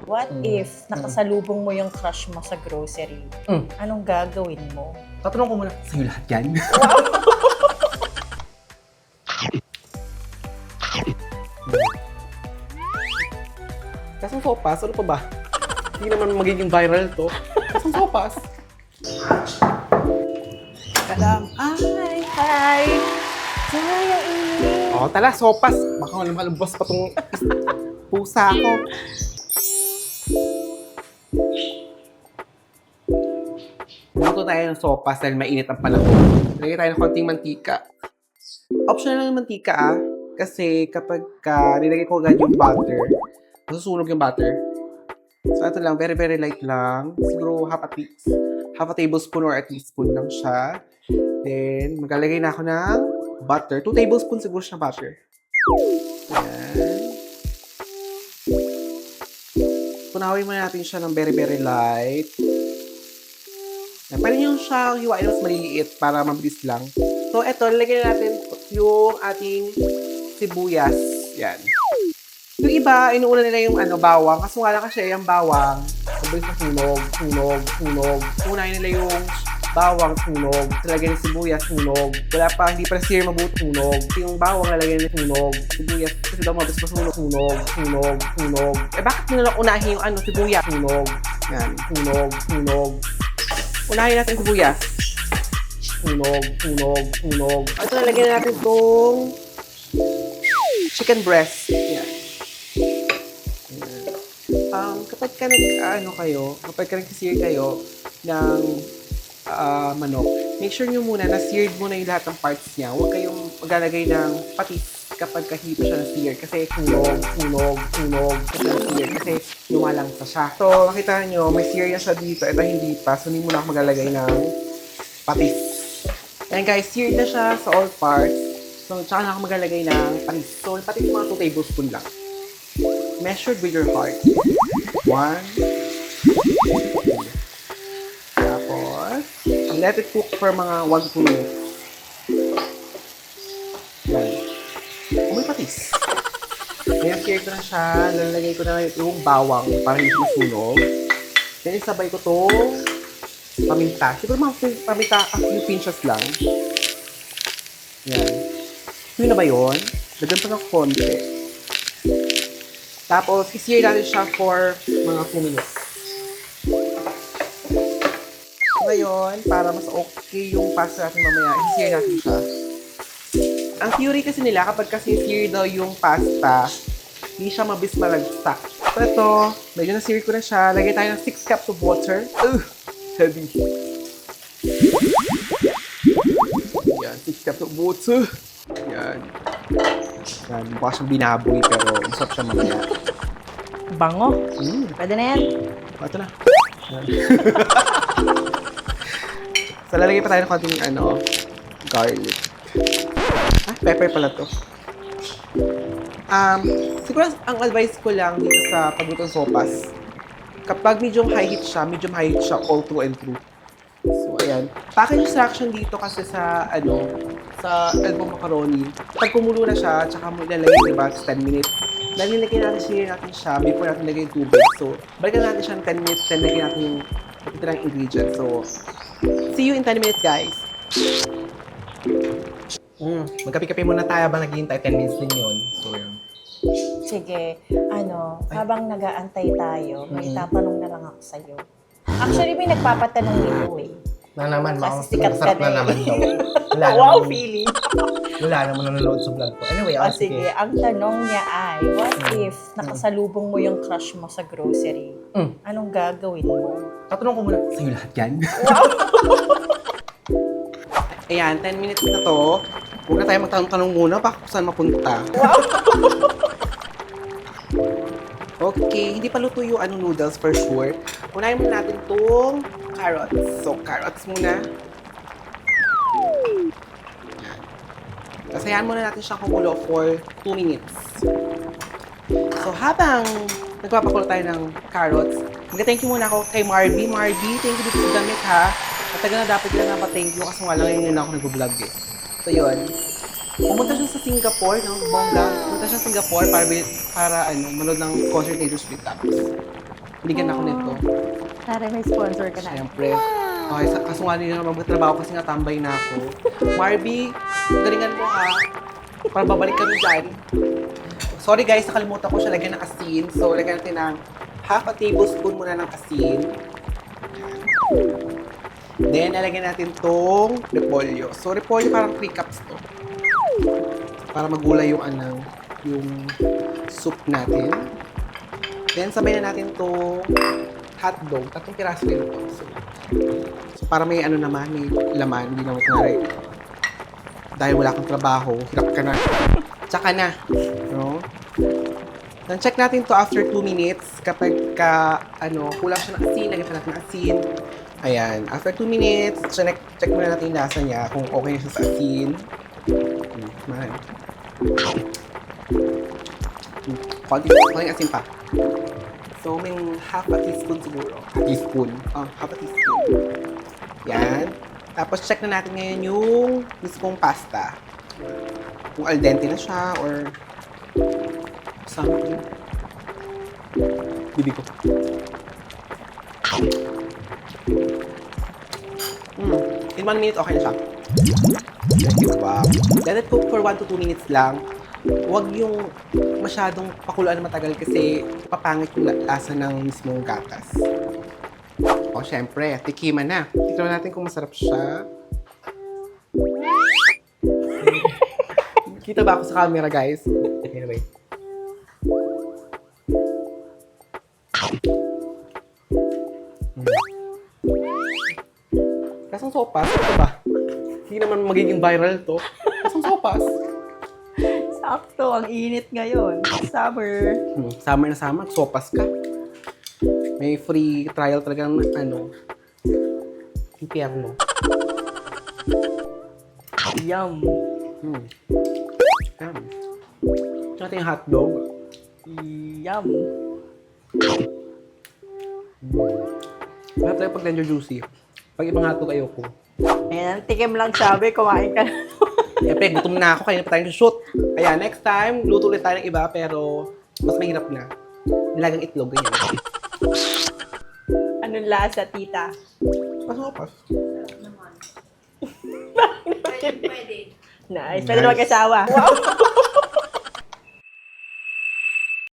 What if nakasalubong mo yung crush mo sa grocery? Anong gagawin mo? Tatanong ko muna, sa'yo lahat yan? Kasang sopas? Ano pa ba? Hindi naman magiging viral to. Kasang sopas? Kalam. Ay, hi! Hi, ang init! Oh, tala, sopas. Baka malabas pa tong pusa ko. Luto tayo ng sopas dahil mainit ang panahon. Lagay tayo ng konting mantika. Optional lang yung mantika kasi kapag nilagay ko agad yung butter, masusunog yung butter. So ito lang, very very light lang. Siguro half a tablespoon or a teaspoon lang siya. Then, maglalagay na ako ng butter. 2 tablespoons siguro siya butter. Ayan. Tunawin muna natin siya ng very very light. Yan, pwede nyo siya hiwain na mas maliliit para mabilis lang. So, eto, lalagyan natin yung ating sibuyas. Yan. Yung iba, inuuna nila yung bawang. Kaso nga lang kasi yung bawang, mabilis na sunog. Unahin nila yung bawang, sunog. Lalagyan ng sibuyas, sunog. Wala pa, hindi pa sear mabuti, sunog. Yung bawang lalagyan ng sunog. Sibuyas, kasi daw mabilis pa sunog. Eh, bakit nyo lang unahin yung sibuyas, sunog. Yan, sunog. Unahin natin sibuyas. Sunog. Ito, nalagyan natin itong chicken breast. Yan. Kapag ka nag-sear kayo ng manok, make sure nyo muna na seared muna yung lahat ng parts niya. Huwag kayong maglalagay ng patis kapag hindi pa siya na-sear. Kasi sunog. Kasi lumalang sa siya. So, makita nyo, may sear na siya dito. Ito hindi pa. So, hindi muna ako maglalagay ng patis. Ayan guys, seared na siya sa all parts. So, tsaka na ako maglalagay ng patis. So, patis mga 2 tablespoon lang. Measured with your heart. 1, 2. Tapos, let it cook for mga 1 to 2 minutes. Yan. May patis. Ngayon, sear ko na siya. Lalagay ko na yung bawang para hindi masunog. Then, isabay ko itong paminta. Siguro mga paminta a few pinches lang. Yan. Yun na ba yun? Lagyan pa ng konti. Tapos, i-sear natin siya for mga 2 minutes. Ngayon, para mas okay yung pasta natin mamaya, i-sear natin siya. Ang theory kasi nila, kapag kasi sear daw yung pasta, hindi siya mabilis malagsak. So ito, medyo na-sear ko na siya. Lagay tayo ng 6 cups of water. Heavy. Yan, 6 cups of water. Yan. Yan, mukha siyang binaboy pero masarap siya mamaya. Bango. Pwede na yan. Ito na. So, lalagay pa tayo ng konting garlic. Pepper pala to. Siguro ang advice ko lang dito sa pagluto ng sopas, kapag medium high heat siya all through and through. So, ayan. Package instruction dito kasi sa elbow macaroni. Pag kumulo na siya, tsaka mo ilalagay, diba, 10 minutes. Lalagyan natin siya before natin lagay yung tubig. So, balikan natin siya ng 10 minutes, then lagyan natin yung itirang ingredients. So, see you in 10 minutes, guys. Magkape-kape muna tayo habang naghihintay 10 minutes din yun. So, yun. Sige, habang nag-aantay tayo, may tatanong na lang ako sa'yo. Actually, may nagpapatanong dito eh. Na naman, Kasi sikat ka masarap na na naman daw. Wow, feeling! Wala naman nanonood sa vlog ko. Anyway, Sige, ang tanong niya ay, what if nakasalubong mo yung crush mo sa grocery? Anong gagawin mo? Tatanong ko muna, sa'yo lahat yan? Wow! Ayan, 10 minutes na to. Huwag na tayo magtanong-tanong muna baka kung saan mapunta. Wow! Okay, hindi pa luto yung noodles for sure. Unahin muna natin itong carrots. So, carrots muna. Kasayahan muna natin siyang kumulo for 2 minutes. So, habang nagpapakulo tayo ng carrots, mag-thank you muna ako kay Marby. Marby, thank you dito sa damit ha. Matagal na dapat lang thank you kasi nga lang yun ako nag-vlog eh. So, yun. Pumunta siya sa Singapore, no? Bongga. Pumunta siya sa Singapore para manood ng concert Taylor Swift. Tapos, Binigyan ako nito. Tara, may sponsor ka na. Siyempre. Okay, kaso nga nila magtrabaho kasi nga tambay na ako. Marby, galingan mo ha. Para babalik kami dyan. Sorry guys, nakalimutan ko siya lagyan ng asin. So, lagyan natin ng half a tablespoon muna ng asin. Then, nalagyan natin tong repolyo. So, repolyo parang 3 cups to. Para magulay yung yung soup natin. Then, sabay na natin tong hotdog. 3 piraso rin ito. So, para may naman, may laman. Hindi naman kunwari. Dahil wala kang trabaho, hirap ka na. Tsaka na. No? Then, check natin to after 2 minutes. Kapag kulang siya ng asin, lagyan natin ng asin. Ayan. After 2 minutes, check muna natin yung lasa niya kung okay na siya sa asin. Konting asin pa. So, may half a teaspoon siguro. Half a teaspoon. Yan. Tapos, check na natin ngayon yung mismong pasta. Kung al dente na siya or sama ko yun. Bibi ko. In 1 minute, okay na siya. Diba? Let it cook for 1 to 2 minutes lang. Huwag yung masyadong pakuluan na matagal kasi papangit yung lasa ng mismong gatas. O, syempre, tikiman na. Tignan natin kung masarap siya. Kita ba ako sa camera, guys? Anyway. Kasang sopas? Ito ba? Hindi naman magiging viral to. Kasang sopas? Sakto, ang init ngayon. Summer. Summer na summer, sopas ka. May free trial talaga ng impyerno. Yum. Yum. Tsaka yung hotdog. Yum. Lahat tayo pag Lender Juicy. Pag ibang hotdog ayoko. Ayan, tikim lang sabi, kumain ka na. Siyempre, gutom na ako, kaya na pa tayong shoot. Kaya next time, luto ulit tayo ng iba, pero mas mahirap na. Nilagang itlog, ganyan. Anong lasa, tita? Pasopas. Pwede. Nice. Pwede na mag-asawa. Wow!